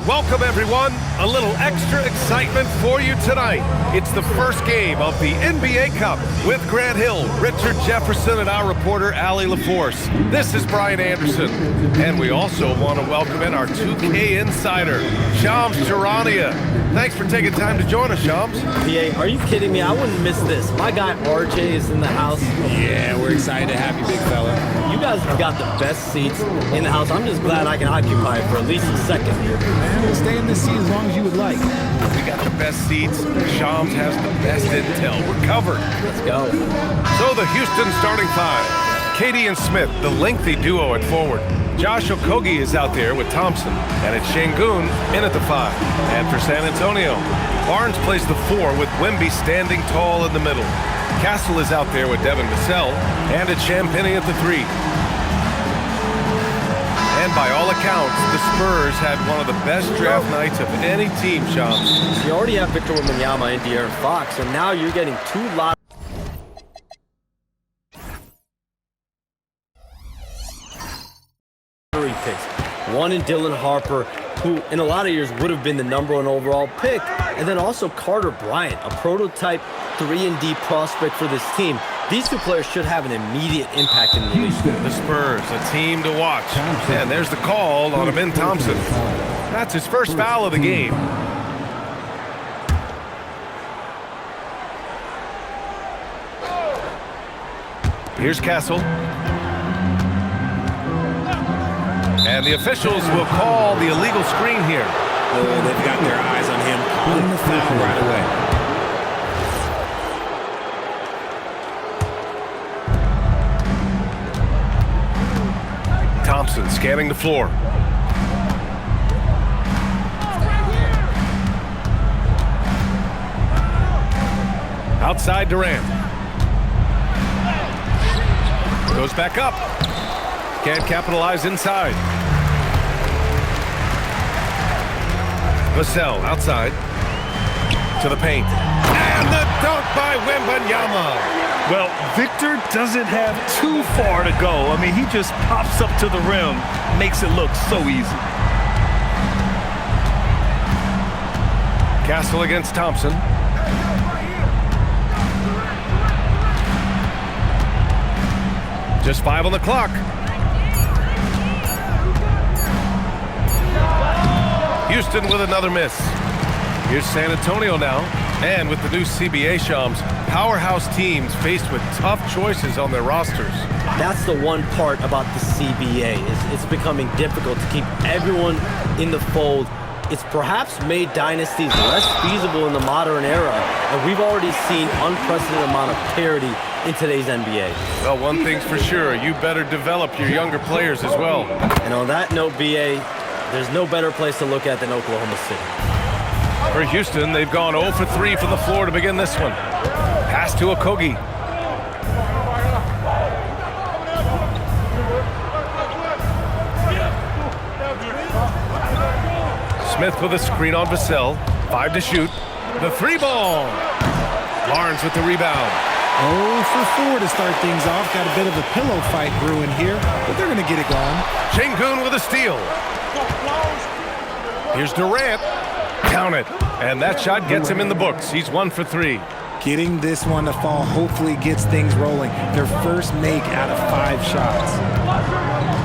Welcome, everyone. A little extra excitement for you tonight. It's the first game of the NBA Cup with Grant Hill, Richard Jefferson, and our reporter, Allie LaForce. This is Brian Anderson. And we also want to welcome in our 2K insider, Shams Charania. Thanks for taking time to join us, Shams. PA, are you kidding me? I wouldn't miss this. My guy RJ is in the house. Yeah, we're excited to have you, big fella. You guys have got the best seats in the house. I'm just glad I can occupy it for at least a second. Man, we'll stay in this seat as long as you would like. We got the best seats. Shams has the best intel. We're covered. Let's go. So the Houston starting five. Katie and Smith, the lengthy duo at forward. Josh Okogie is out there with Thompson. And it's Şengün in at the 5. And for San Antonio, Barnes plays the 4 with Wemby standing tall in the middle. Castle is out there with Devin Vassell. And it's Champagnie at the 3. And by all accounts, the Spurs had one of the best draft nights of any team, Shams. You already have Victor Wembanyama and De'Aaron Fox, and now you're getting 2 lottery picks. One in Dylan Harper, who in a lot of years would have been the #1 overall pick, and then also Carter Bryant, a prototype 3-and-D prospect for this team. These 2 players should have an immediate impact in the league. The Spurs, a team to watch. And there's the call on Amin Thompson. That's his first foul of the game. Here's Castle. And the officials will call the illegal screen here. Oh, they've got their eyes on him. Calling the foul right away. Thompson scanning the floor. Outside Durant. Goes back up. Can't capitalize inside. Vassell outside. To the paint. And the dunk by Wembanyama. Well, Victor doesn't have too far to go. I mean, he just pops up to the rim, makes it look so easy. Castle against Thompson. Just 5 on the clock. Houston with another miss. Here's San Antonio now. And with the new CBA, Shams, powerhouse teams faced with tough choices on their rosters. That's the one part about the CBA. It's becoming difficult to keep everyone in the fold. It's perhaps made dynasties less feasible in the modern era, and we've already seen unprecedented amount of parity in today's NBA. Well, one thing's for sure, you better develop your younger players as well. And on that note, BA, there's no better place to look at than Oklahoma City. For Houston, they've gone 0 for 3 from the floor to begin this one. Pass to Okogie. Smith with a screen on Vassell. 5 to shoot. The 3 ball. Barnes with the rebound. 0 for 4 to start things off. Got a bit of a pillow fight brewing here, but they're going to get it going. Şengün with a steal. Here's Durant. Count it. And that shot gets him in the books. He's 1 for 3. Getting this one to fall hopefully gets things rolling. Their first make out of 5 shots.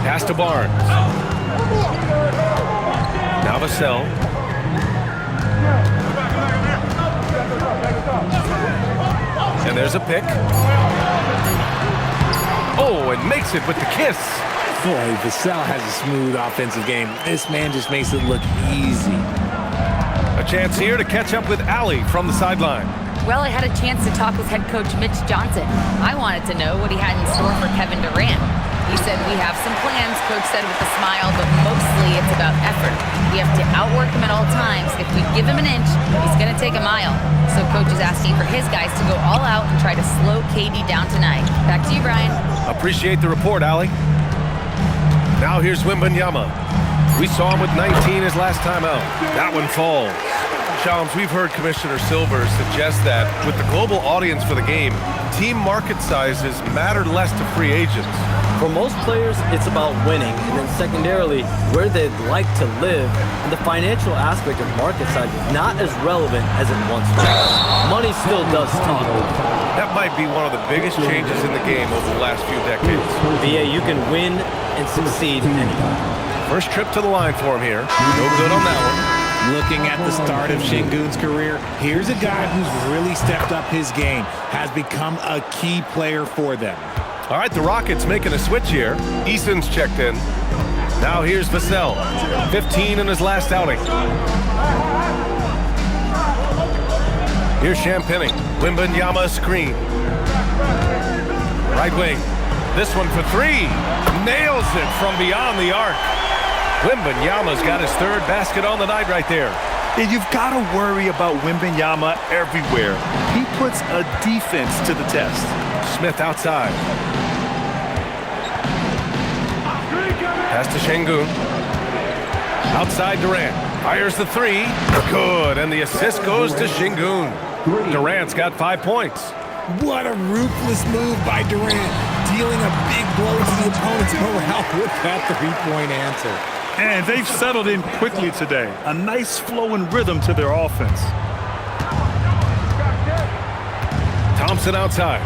Pass to Barnes. Now Vassell. And there's a pick. Oh, and makes it with the kiss. Boy, Vassell has a smooth offensive game. This man just makes it look easy. A chance here to catch up with Allie from the sideline. Well, I had a chance to talk with head coach Mitch Johnson. I wanted to know what he had in store for Kevin Durant. He said, we have some plans, coach said with a smile, but mostly it's about effort. We have to outwork him at all times. If we give him an inch, he's going to take a mile. So coach is asking for his guys to go all out and try to slow KD down tonight. Back to you, Brian. Appreciate the report, Allie. Now here's Wembanyama. We saw him with 19 his last time out. That one falls. Shams, we've heard Commissioner Silver suggest that with the global audience for the game, team market sizes matter less to free agents. For most players, it's about winning, and then secondarily, where they'd like to live, and the financial aspect of market size is not as relevant as it once was. Money still does talk. That might be one of the biggest changes in the game over the last few decades. BA, you can win and succeed anytime. First trip to the line for him here. No good on that one. Looking at the start of Şengün's career, here's a guy who's really stepped up his game, has become a key player for them. All right, the Rockets making a switch here. Eason's checked in. Now here's Vassell, 15 in his last outing. Here's Champagny. Wembanyama screen. Right wing. This one for three. Nails it from beyond the arc. Wembanyama's got his third basket on the night right there. Yeah, you've got to worry about Wembanyama everywhere. He puts a defense to the test. Smith outside. Pass to Şengün. Outside Durant. Fires the three. Good, and the assist goes to Şengün. Durant's got 5 points. What a ruthless move by Durant, dealing a big blow to the opponent's morale with that three-point answer. And they've settled in quickly today. A nice flowing rhythm to their offense. Thompson outside.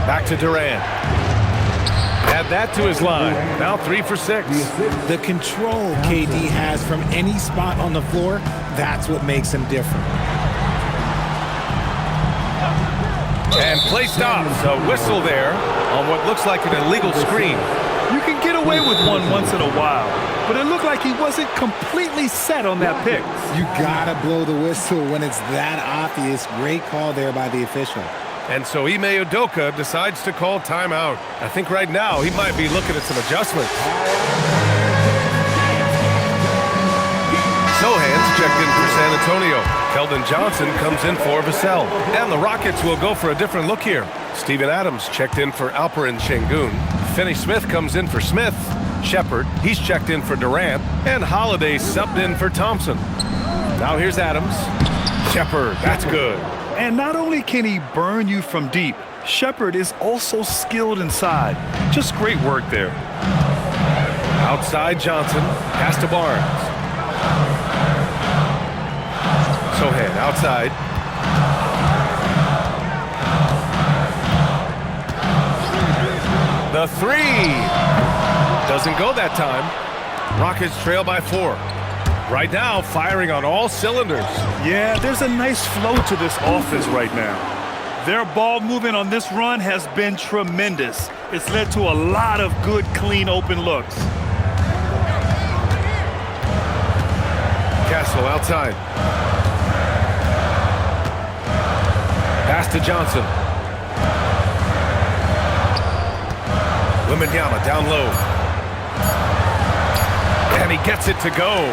Back to Durant. Add that to his line. Now 3 for 6. The control KD has from any spot on the floor, that's what makes him different. And play stops. A whistle there on what looks like an illegal screen. You can get away with one once in a while, but it looked like he wasn't completely set on that pick. You gotta blow the whistle when it's that obvious. Great call there by the official. And so Ime Udoka decides to call timeout. I think right now he might be looking at some adjustments. Sohan's checked in for San Antonio. Keldon Johnson comes in for Vassell. And the Rockets will go for a different look here. Steven Adams checked in for Alperen Şengün. Finney Smith comes in for Smith. Shepherd, he's checked in for Durant. And Holiday subbed in for Thompson. Now here's Adams. Shepherd, that's good. And not only can he burn you from deep, Shepherd is also skilled inside. Just great work there. Outside Johnson, pass to Barnes. Sohan outside. The three doesn't go that time. Rockets trail by 4. Right now, firing on all cylinders. Yeah, there's a nice flow to this offense right now. Their ball movement on this run has been tremendous. It's led to a lot of good, clean, open looks. Castle outside. Pass to Johnson. Wembanyama down low. And he gets it to go.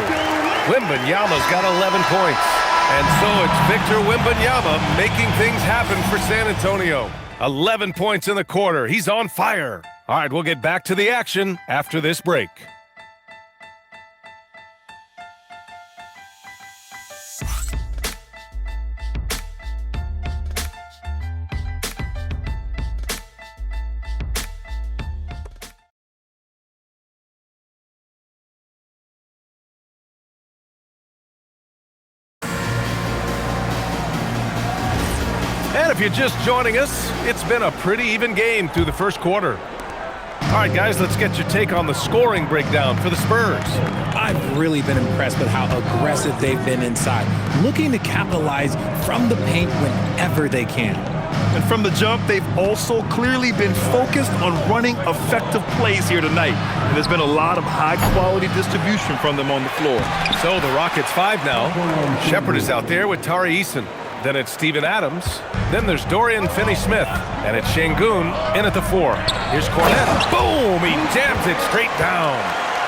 Wembanyama's got 11 points. And so it's Victor Wembanyama making things happen for San Antonio. 11 points in the quarter. He's on fire. All right, we'll get back to the action after this break. And if you're just joining us, it's been a pretty even game through the first quarter. All right, guys, let's get your take on the scoring breakdown for the Spurs. I've really been impressed with how aggressive they've been inside, looking to capitalize from the paint whenever they can. And from the jump, they've also clearly been focused on running effective plays here tonight. And there's been a lot of high-quality distribution from them on the floor. So the Rockets 5 now. Shepherd is out there with Tari Eason. Then it's Steven Adams. Then there's Dorian Finney-Smith. And it's Şengün in at the 4. Here's Cornette. Boom! He jams it straight down.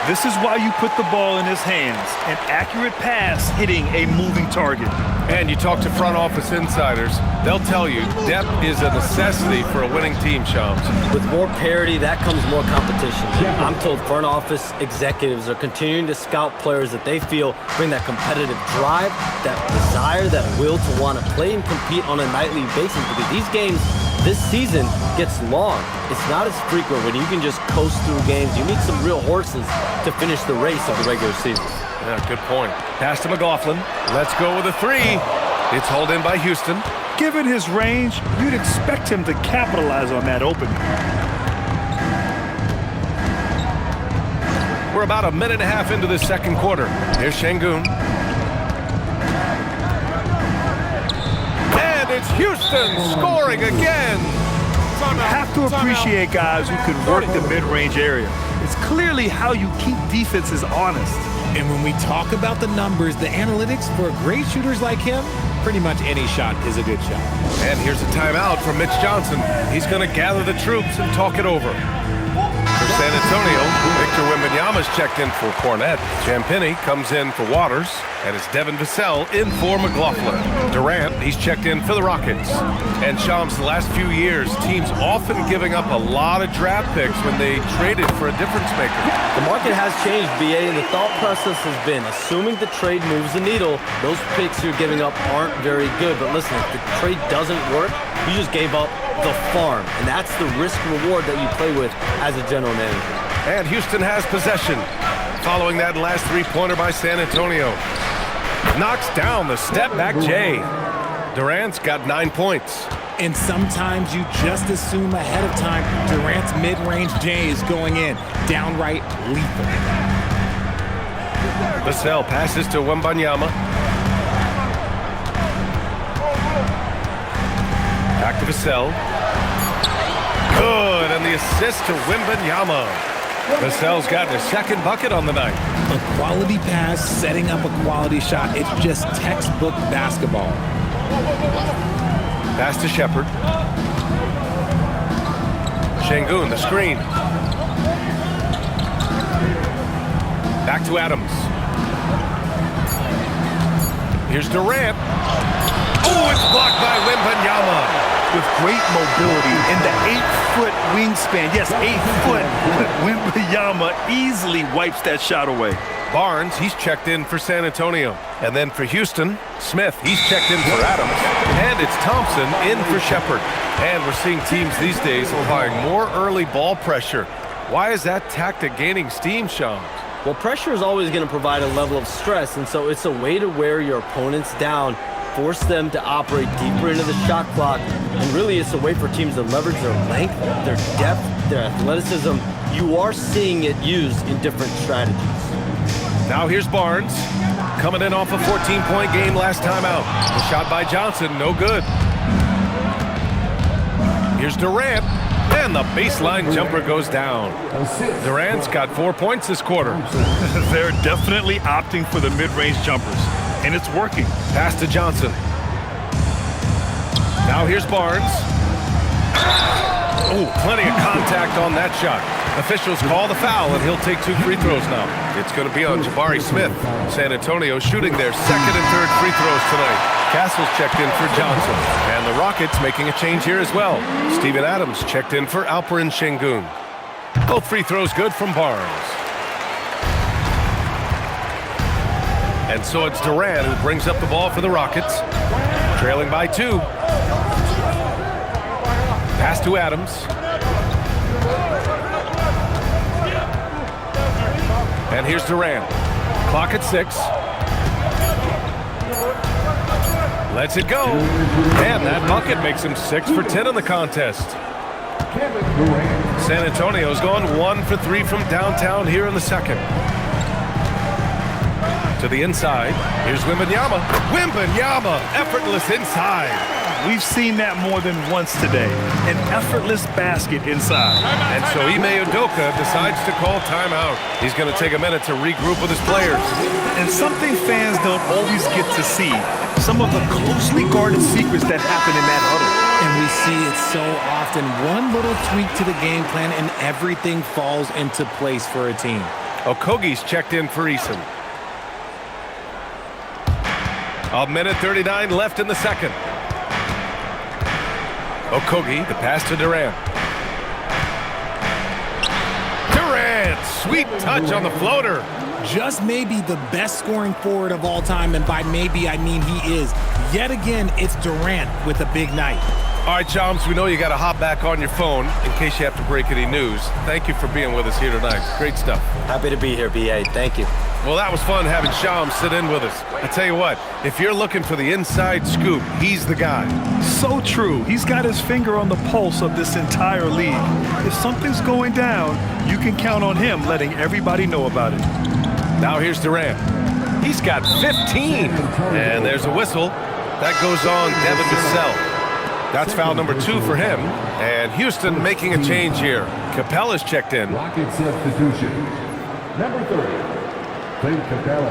This is why you put the ball in his hands. An accurate pass hitting a moving target. And you talk to front office insiders, they'll tell you depth is a necessity for a winning team, Shams. With more parity, that comes more competition. I'm told front office executives are continuing to scout players that they feel bring that competitive drive, that desire, that will to want to play and compete on a nightly basis, because these games, this season gets long. It's not as frequent when you can just coast through games. You need some real horses to finish the race of the regular season. Yeah, good point. Pass to McLaughlin. Let's go with a three. It's hauled in by Houston. Given his range, you'd expect him to capitalize on that opening. We're about a minute and a half into the second quarter. Here's Şengün. And it's Houston scoring again. You have to appreciate guys who can work the mid-range area. It's clearly how you keep defenses honest. And when we talk about the numbers, the analytics for great shooters like him, pretty much any shot is a good shot. And here's a timeout from Mitch Johnson. He's going to gather the troops and talk it over. For San Antonio, Victor Wembanyama's checked in for Cornette. Champagnie comes in for Waters, and it's Devin Vassell in for McLaughlin. Durant, he's checked in for the Rockets. And Shams, the last few years, teams often giving up a lot of draft picks when they traded for a difference maker. The market has changed, BA, and the thought process has been, assuming the trade moves the needle, those picks you're giving up aren't very good. But listen, if the trade doesn't work, you just gave up the farm, and that's the risk-reward that you play with as a general manager. And Houston has possession. Following that last three-pointer by San Antonio. Knocks down the step-back Jay. Durant's got 9 points. And sometimes you just assume ahead of time Durant's mid-range J is going in. Downright lethal. Vassell passes to Wembanyama. Back to Vassell. Good, and the assist to Wembanyama. Vassell's got his second bucket on the night. A quality pass, setting up a quality shot. It's just textbook basketball. Pass to Shepard. Şengün, the screen. Back to Adams. Here's Durant. Oh, it's blocked by Wembanyama. With great mobility and the 8-foot wingspan. Yes, 8 foot. Wembanyama easily wipes that shot away. Barnes, he's checked in for San Antonio. And then for Houston, Smith, he's checked in for Adams. And it's Thompson in for Shepard. And we're seeing teams these days applying more early ball pressure. Why is that tactic gaining steam, Sean? Well, pressure is always going to provide a level of stress, and so it's a way to wear your opponents down, force them to operate deeper into the shot clock, and really it's a way for teams to leverage their length, their depth, their athleticism. You are seeing it used in different strategies. Now here's Barnes, coming in off a 14-point game last time out. The shot by Johnson, no good. Here's Durant, and the baseline jumper goes down. Durant's got 4 points this quarter. They're definitely opting for the mid-range jumpers, and it's working. Pass to Johnson. Now here's Barnes. Oh, plenty of contact on that shot. Officials call the foul, and he'll take 2 free throws now. It's going to be on Jabari Smith. San Antonio shooting their second and third free throws tonight. Castle's checked in for Johnson. And the Rockets making a change here as well. Steven Adams checked in for Alperen Şengün. Both free throws good from Barnes. And so it's Durant who brings up the ball for the Rockets. Trailing by 2. Pass to Adams. And here's Durant. Clock at 6. Lets it go. And that bucket makes him 6 for 10 in the contest. San Antonio's gone 1 for 3 from downtown here in the second. To the inside. Here's Wembanyama. Wembanyama, effortless inside. We've seen that more than once today. An effortless basket inside. And so Ime Udoka decides to call timeout. He's going to take a minute to regroup with his players. And something fans don't always get to see. Some of the closely guarded secrets that happen in that huddle. And we see it so often. One little tweak to the game plan and everything falls into place for a team. Okogie's checked in for Eason. A minute 39 left in the second. Okogie, the pass to Durant. Durant, sweet touch on the floater. Just maybe the best scoring forward of all time, and by maybe I mean he is. Yet again, it's Durant with a big night. All right, Joms, we know you got to hop back on your phone in case you have to break any news. Thank you for being with us here tonight. Great stuff. Happy to be here, B.A. Thank you. Well, that was fun having Shams sit in with us. I tell you what, if you're looking for the inside scoop, he's the guy. So true. He's got his finger on the pulse of this entire league. If something's going down, you can count on him letting everybody know about it. Now here's Durant. He's got 15. And there's a whistle. That goes on Devin Vassell. That's foul number 2 for him. And Houston making a change here. Capella's checked in. Rocket substitution. Number 30. Clint Capella.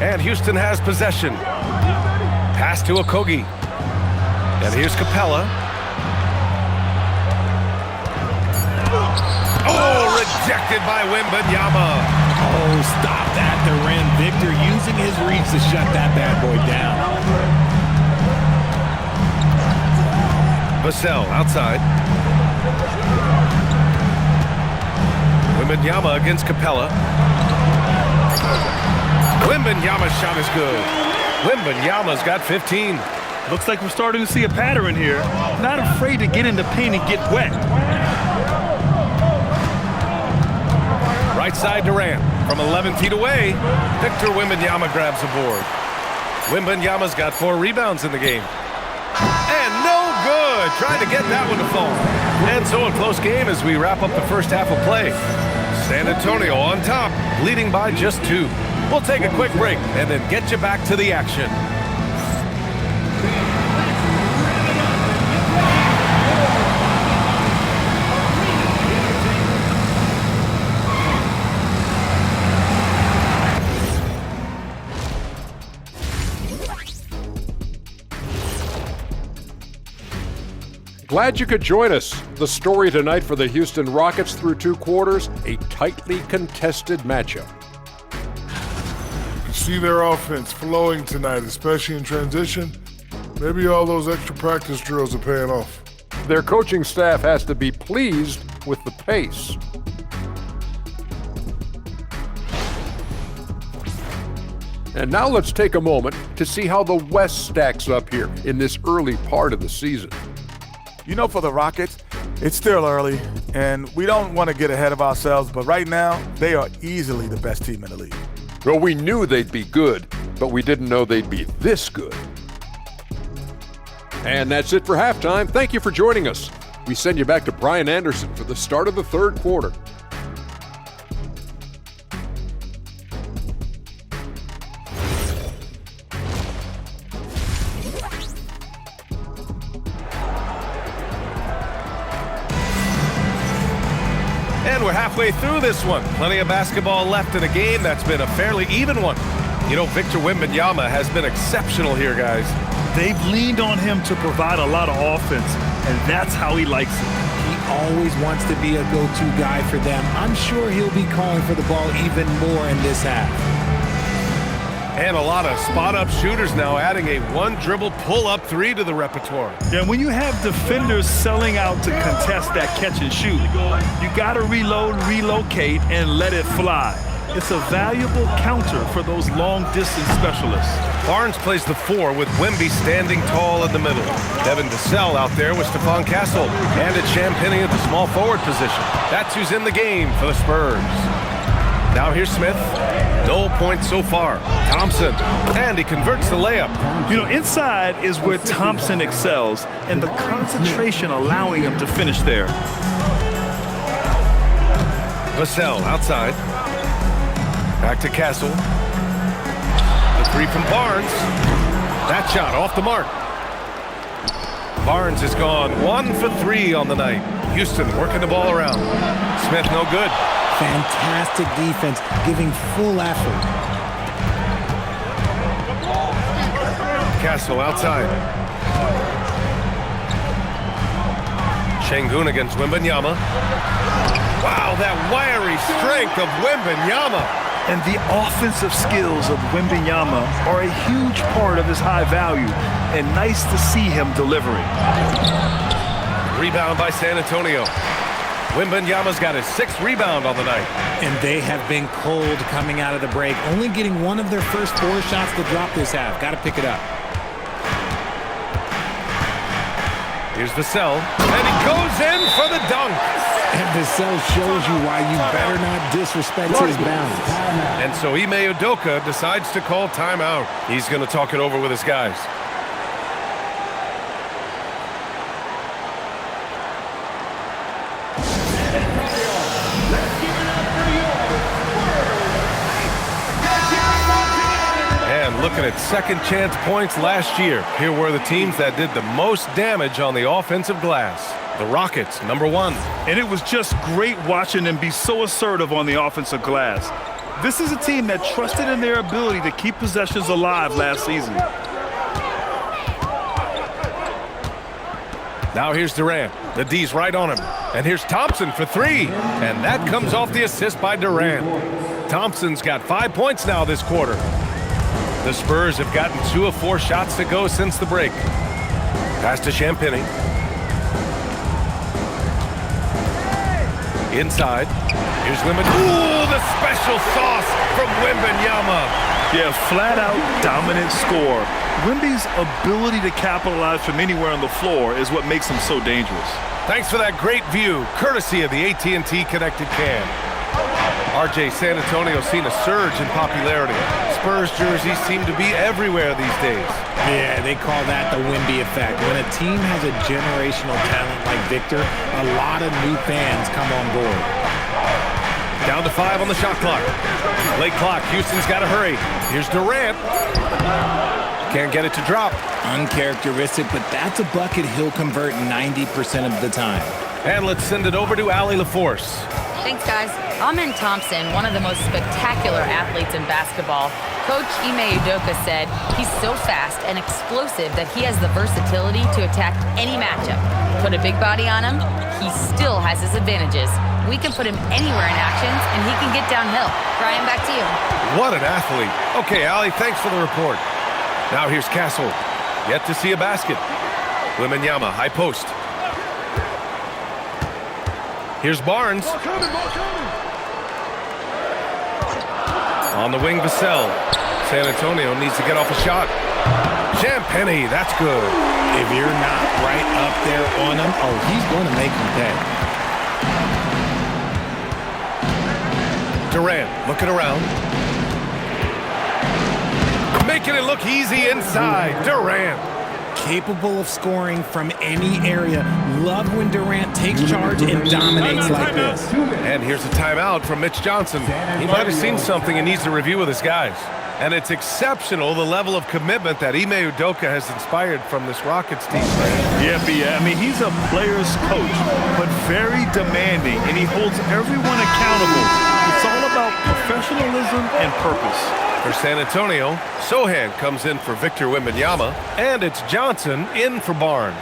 And Houston has possession. Pass to Okogie. And here's Capella. Oh, rejected by Wembanyama. Oh, stop that, Durant. Victor using his reach to shut that bad boy down. Vassell outside. Wembanyama against Capella. Wembanyama's shot is good. Wembanyama's got 15. Looks like we're starting to see a pattern here. Not afraid to get in the paint and get wet. Right side Durant. From 11 feet away, Victor Wembanyama grabs the board. Wembanyama's got 4 rebounds in the game. And no good. Trying to get that one to fall. And so a close game as we wrap up the first half of play. San Antonio on top, leading by just 2. We'll take a quick break and then get you back to the action. Glad you could join us. The story tonight for the Houston Rockets through 2 quarters, a tightly contested matchup. You can see their offense flowing tonight, especially in transition. Maybe all those extra practice drills are paying off. Their coaching staff has to be pleased with the pace. And now let's take a moment to see how the West stacks up here in this early part of the season. You know, for the Rockets, it's still early, and we don't want to get ahead of ourselves, but right now, they are easily the best team in the league. Well, we knew they'd be good, but we didn't know they'd be this good. And that's it for halftime. Thank you for joining us. We send you back to Brian Anderson for the start of the 3rd quarter. And we're halfway through this one. Plenty of basketball left in a game that's been a fairly even one. You know, Victor Wembanyama has been exceptional here, guys. They've leaned on him to provide a lot of offense, and that's how he likes it. He always wants to be a go-to guy for them. I'm sure he'll be calling for the ball even more in this half. And a lot of spot-up shooters now, adding a 1-dribble pull-up 3 to the repertoire. Yeah, when you have defenders selling out to contest that catch and shoot, you got to reload, relocate, and let it fly. It's a valuable counter for those long-distance specialists. Barnes plays the 4 with Wemby standing tall in the middle. Devin Vassell out there with Stephon Castle. And it's Champagnie at the small forward position. That's who's in the game for the Spurs. Now here's Smith. No points so far. Thompson. And he converts the layup. You know, inside is where Thompson excels, and the concentration allowing him to finish there. Vassell outside. Back to Castle. The 3 from Barnes. That shot off the mark. Barnes has gone 1 for 3 on the night. Houston working the ball around. Smith no good. Fantastic defense, giving full effort. Castle outside. Şengün against Wembanyama. Wow, that wiry strength of Wembanyama. And the offensive skills of Wembanyama are a huge part of his high value, and nice to see him delivering. Rebound by San Antonio. Wembanyama's got his 6th rebound on the night. And they have been cold coming out of the break, only getting one of their first 4 shots to drop this half. Got to pick it up. Here's Vassell, and he goes in for the dunk. And Vassell shows you why you better not disrespect his balance. And so Ime Udoka decides to call timeout. He's going to talk it over with his guys. Looking at second chance points last year. Here were the teams that did the most damage on the offensive glass. The Rockets, number 1. And it was just great watching them be so assertive on the offensive glass. This is a team that trusted in their ability to keep possessions alive last season. Now here's Durant. The D's right on him. And here's Thompson for 3. And that comes off the assist by Durant. Thompson's got 5 points now this quarter. The Spurs have gotten 2 of 4 shots to go since the break. Pass to Champagnie. Inside. Here's Limit. Ooh, the special sauce from Wembanyama. Yeah, flat-out dominant score. Wemby's ability to capitalize from anywhere on the floor is what makes him so dangerous. Thanks for that great view, courtesy of the AT&T Connected Can. RJ, San Antonio's seen a surge in popularity. Spurs jerseys seem to be everywhere these days. Yeah, they call that the Wemby effect. When a team has a generational talent like Victor, a lot of new fans come on board. Down to 5 on the shot clock. Late clock, Houston's got to hurry. Here's Durant. Can't get it to drop. Uncharacteristic, but that's a bucket he'll convert 90% of the time. And let's send it over to Allie LaForce. Thanks, guys. Amen Thompson, one of the most spectacular athletes in basketball. Coach Ime Udoka said he's so fast and explosive that he has the versatility to attack any matchup. Put a big body on him, he still has his advantages. We can put him anywhere in actions, and he can get downhill. Brian, back to you. What an athlete. Okay, Allie, thanks for the report. Now here's Castle. Yet to see a basket. Wembanyama, high post. Here's Barnes. On the wing, Vassell. San Antonio needs to get off a shot. Champagnie, that's good. If you're not right up there on him, oh, he's going to make him pay. Durant looking around. Making it look easy inside. Durant. Capable of scoring from any area. Love when Durant takes charge and dominates like this. And here's a timeout from Mitch Johnson. He might have seen something and needs to review with his guys. And it's exceptional, the level of commitment that Ime Udoka has inspired from this Rockets team. Yeah, I mean, he's a player's coach, but very demanding, and he holds everyone accountable. It's all about professionalism and purpose. For San Antonio, Sohan comes in for Victor Wembanyama, and it's Johnson in for Barnes.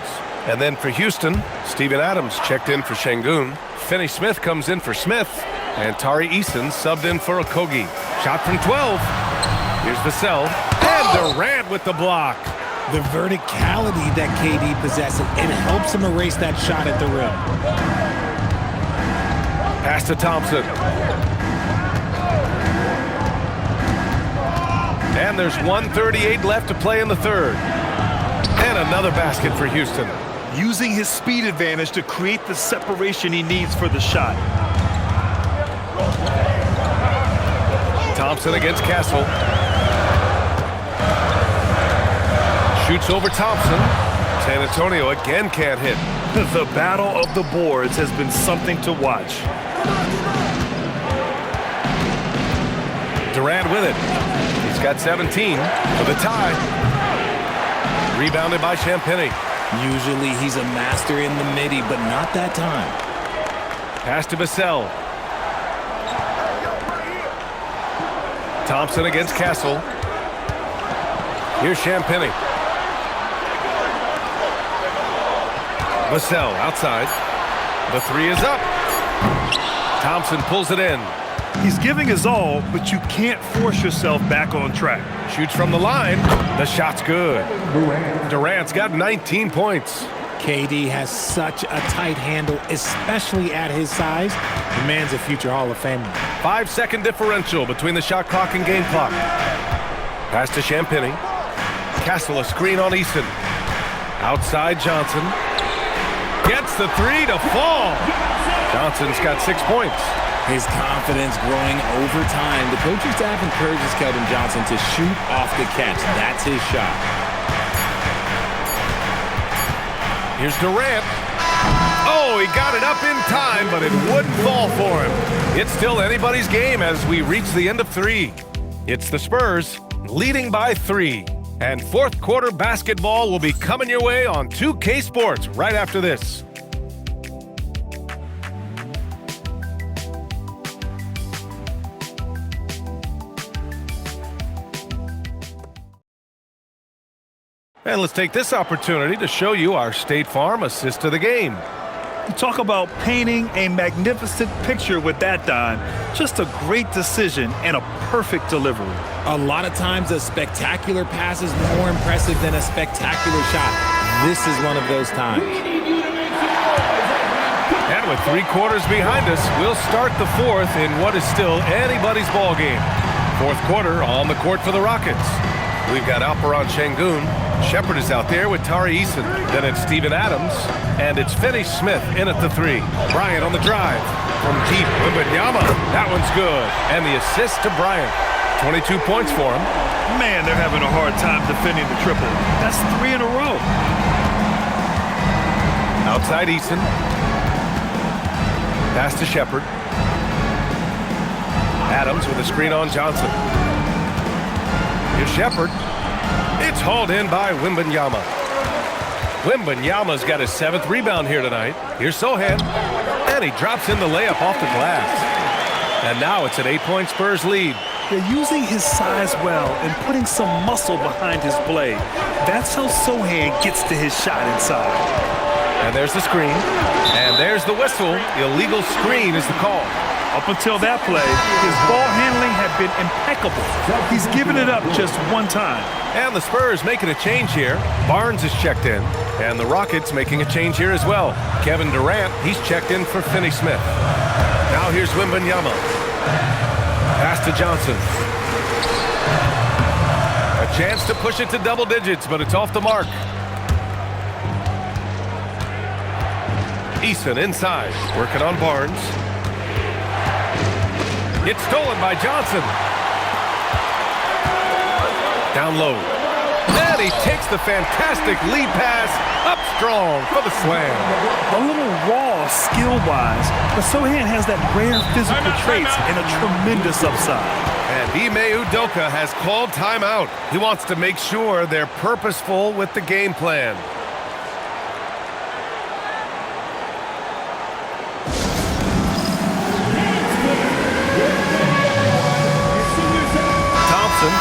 And then for Houston, Steven Adams checked in for Şengün. Finney Smith comes in for Smith, and Tari Eason subbed in for Okogie. Shot from 12. Here's Vassell, and Durant with the block. The verticality that KD possesses, it helps him erase that shot at the rim. Pass to Thompson. And there's 1:38 left to play in the third. And another basket for Houston. Using his speed advantage to create the separation he needs for the shot. Thompson against Castle. Shoots over Thompson. San Antonio again can't hit. The battle of the boards has been something to watch. Durant with it. He's got 17 for the tie. Rebounded by Champagnie. Usually he's a master in the midi, but not that time. Pass to Vassell. Thompson against Castle. Here's Champagnie. Vassell outside. The three is up. Thompson pulls it in. He's giving his all, but you can't force yourself back on track. Shoots from the line. The shot's good. Durant's got 19 points. KD has such a tight handle, especially at his size. The man's a future Hall of Famer. 5-second differential between the shot clock and game clock. Pass to Champagny. Castle a screen on Easton. Outside Johnson. Gets the three to fall. Johnson's got 6 points. His confidence growing over time. The coaching staff encourages Keldon Johnson to shoot off the catch. That's his shot. Here's Durant. Oh, he got it up in time, but it wouldn't fall for him. It's still anybody's game as we reach the end of 3. It's the Spurs leading by 3. And fourth quarter basketball will be coming your way on 2K Sports right after this. And let's take this opportunity to show you our State Farm assist to the game. Talk about painting a magnificent picture with that, Don. Just a great decision and a perfect delivery. A lot of times a spectacular pass is more impressive than a spectacular shot. This is one of those times. And with 3 quarters behind us, we'll start the fourth in what is still anybody's ball game. Fourth quarter on the court for the Rockets. We've got Alperon Şengün. Shepard is out there with Tari Eason. Then it's Steven Adams. And it's Finney Smith in at the 3. Bryant on the drive. From deep, Wembanyama. That one's good. And the assist to Bryant. 22 points for him. Man, they're having a hard time defending the triple. That's 3 in a row. Outside Eason. Pass to Shepard. Adams with a screen on Johnson. Here's Shepard. It's hauled in by Wembanyama. Wembanyama's got his 7th rebound here tonight. Here's Sohan. And he drops in the layup off the glass. And now it's an 8-point Spurs lead. They're using his size well and putting some muscle behind his blade. That's how Sohan gets to his shot inside. And there's the screen. And there's the whistle. Illegal screen is the call. Up until that play, his ball handling had been impeccable. He's given it up just one time. And the Spurs making a change here. Barnes is checked in. And the Rockets making a change here as well. Kevin Durant, he's checked in for Finney Smith. Now here's Wembanyama. Pass to Johnson. A chance to push it to double digits, but it's off the mark. Eason inside, working on Barnes. It's stolen by Johnson. Down low. And he takes the fantastic lead pass up strong for the slam. A little raw skill-wise, but Sohan has that rare physical traits and a tremendous upside. And Ime Udoka has called timeout. He wants to make sure they're purposeful with the game plan.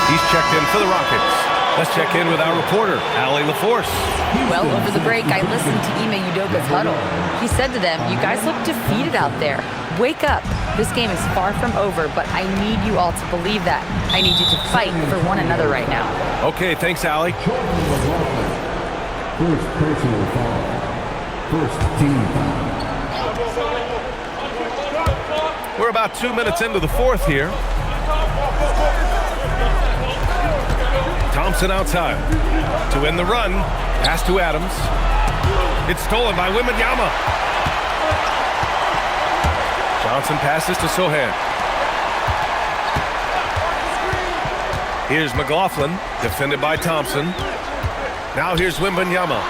He's checked in for the Rockets. Let's check in with our reporter, Allie LaForce. Well, over the break, I listened to Ime Udoka's huddle. He said to them, "You guys look defeated out there. Wake up. This game is far from over, but I need you all to believe that. I need you to fight for one another right now." Okay, thanks, Allie. First personal foul. First team foul. We're about 2 minutes into the fourth here. Thompson outside to win the run. Pass to Adams. It's stolen by Wembanyama. Johnson passes to Sohan. Here's McLaughlin, defended by Thompson. Now here's Wembanyama.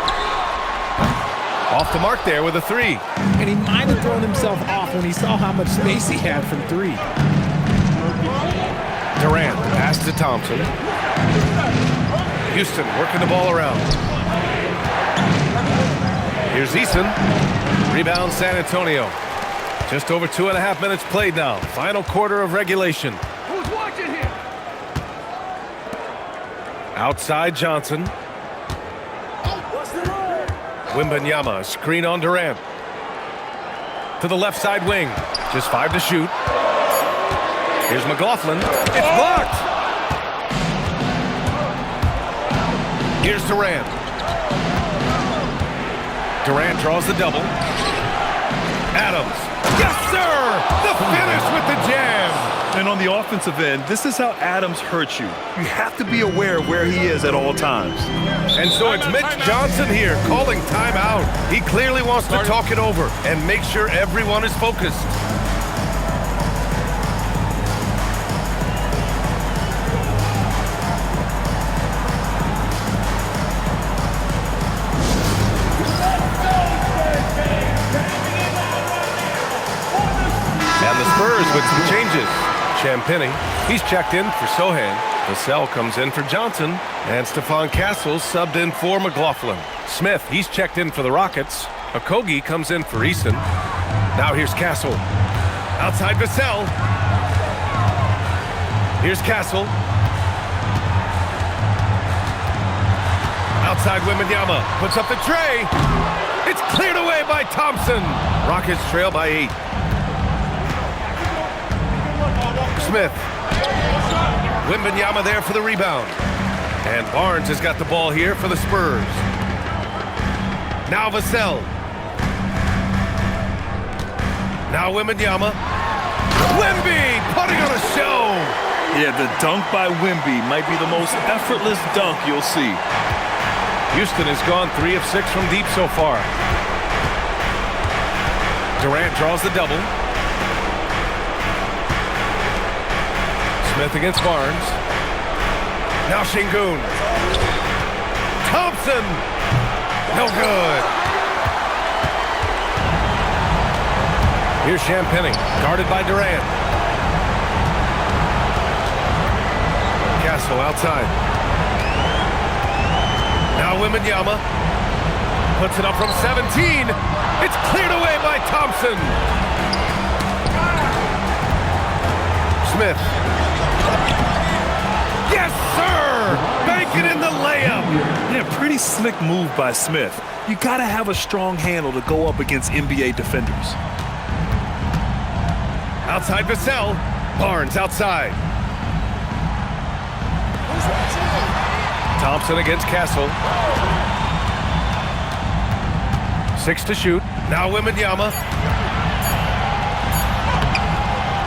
Off the mark there with a 3. And he might have thrown himself off when he saw how much space he had from 3. Durant, pass to Thompson. Houston working the ball around. Here's Eason. Rebound San Antonio. Just over 2.5 minutes played now. Final quarter of regulation. Who's watching here? Outside Johnson. Wembanyama, screen on Durant. To the left side wing. Just 5 to shoot. Here's McLaughlin. It's blocked! Here's Durant. Durant draws the double. Adams. Yes, sir! The finish with the jam. And on the offensive end, this is how Adams hurts you. You have to be aware of where he is at all times. And so it's Mitch Johnson here calling timeout. He clearly wants to talk it over and make sure everyone is focused. And the Spurs with some changes. Champagny, he's checked in for Sohan. Vassell comes in for Johnson. And Stephon Castles subbed in for McLaughlin. Smith, he's checked in for the Rockets. Okogie comes in for Eason. Now here's Castle. Outside Vassell. Here's Castle. Outside Wembanyama. Puts up the tray. It's cleared away by Thompson. Rockets trail by 8. Smith. Wembanyama there for the rebound. And Barnes has got the ball here for the Spurs. Now Vassell. Now Wembanyama. Wemby putting on a show. Yeah, the dunk by Wemby might be the most effortless dunk you'll see. Houston has gone 3 of 6 from deep so far. Durant draws the double. Smith against Barnes. Now Şengün. Thompson. No good. Here's Champagny, guarded by Durant. Castle outside. Now Wembanyama. Puts it up from 17. It's cleared away by Thompson. Smith. Yes, sir! Bank it in the layup. Yeah, pretty slick move by Smith. You gotta have a strong handle to go up against NBA defenders. Outside Vassell. Barnes outside. Thompson against Castle. 6 to shoot. Now Wembanyama.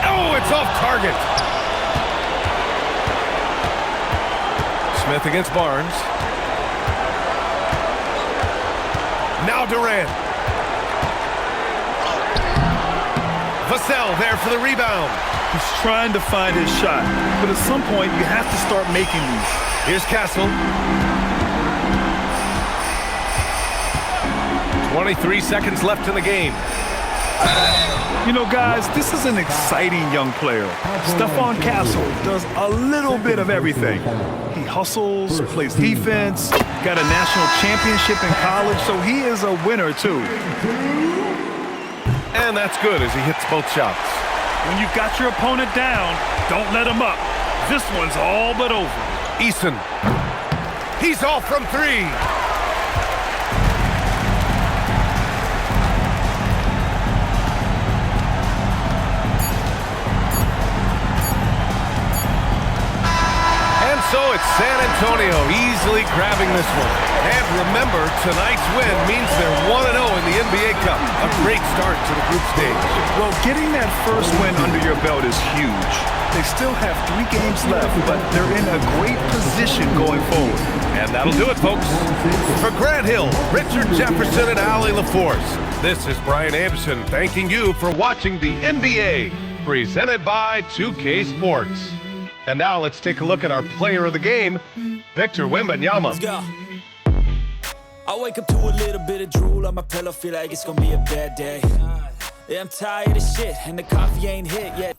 Oh, it's off target. Smith against Barnes. Now Durant. Vassell there for the rebound. He's trying to find his shot, but at some point you have to start making these. Here's Castle. 23 seconds left in the game. You know, guys, this is an exciting young player. Stephon Castle does a little bit of everything. He hustles, plays defense, got a national championship in college, so he is a winner, too. And that's good as he hits both shots. When you've got your opponent down, don't let him up. This one's all but over. Eason. He's off from 3. So it's San Antonio easily grabbing this one. And remember, tonight's win means they're 1-0 in the NBA Cup. A great start to the group stage. Well, getting that first win under your belt is huge. They still have 3 games left, but they're in a great position going forward. And that'll do it, folks. For Grant Hill, Richard Jefferson, and Allie LaForce, this is Brian Anderson thanking you for watching the NBA, presented by 2K Sports. And now let's take a look at our player of the game, Victor Wembanyama. Let's go. I wake up to a little bit of drool on my pillow, feel like it's gonna be a bad day. Yeah, I'm tired of shit, and the coffee ain't hit yet.